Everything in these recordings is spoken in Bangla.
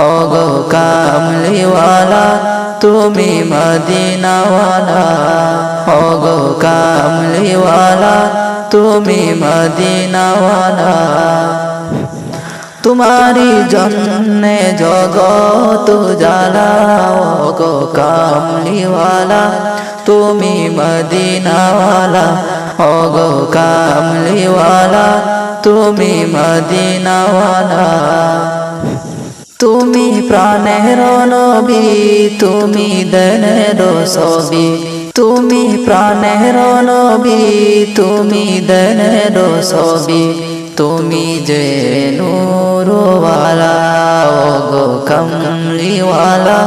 ওগো কামলিওয়ালা তুমি মদিনাওয়ালা ওগো কামলিওয়ালা তুমি মদিনাওয়ালা তোমারি জন্যে জগত জ্বালা ওগো কামলিওয়ালা তুমি মদিনাওয়ালা ওগো কামলিওয়ালা তুমি মদিনাওয়ালা তুমি প্রাণের নবী তুমি দেনের ছবি তুমি প্রাণের নবী তুমি দেনের ছবি তুমি যে নূরওয়ালা ওগো কামলিওয়ালা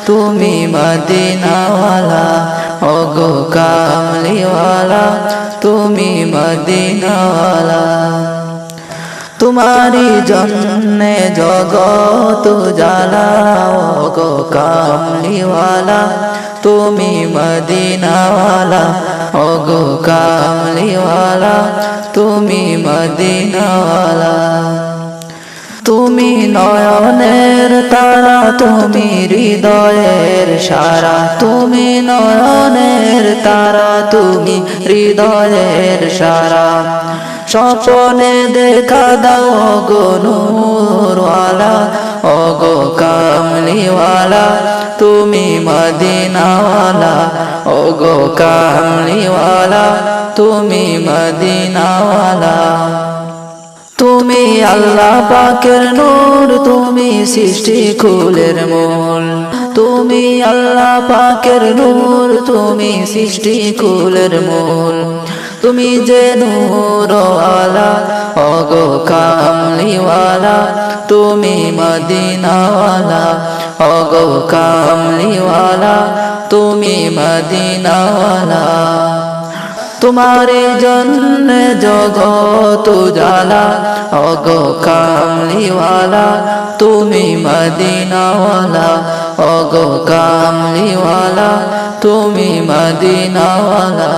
তুমি মদিনাওয়ালা ওগো কামলিওয়ালা তুমি মদিনাওয়ালা তোমারি জন্যে জগত জ্বালা ওগো কামলিওয়ালা তুমি মদিনাওয়ালা ওগো কামলিওয়ালা তুমি মদিনাওয়ালা তুমি নয়নের তারা তুমি হৃদয়ের সারা তুমি নয়নের তারা তুমি হৃদয়ের সারা স্বপ্নে দেখা দাও ওগো নূরওয়ালা ওগো কামলিওয়ালা তুমি মদিনাওয়ালা ওগো কামলিওয়ালা তুমি মদিনাওয়ালা তুমি আল্লাহ পাকের নূর তুমি সৃষ্টি কুলের মূল তুমি আল্লাহ পাকের নূর তুমি সৃষ্টি কুলের মূল তুমি যে নূরওয়ালা ওগো কামলিওয়ালা তুমি মদিনাওয়ালা ওগো কামলিওয়ালা তুমি মদিনাওয়ালা তোমারে জন্যে জগত জ্বালা ওগো কামলিওয়ালা তুমি মদিনাওয়ালা ওগো কামলিওয়ালা তুমি মদিনাওয়ালা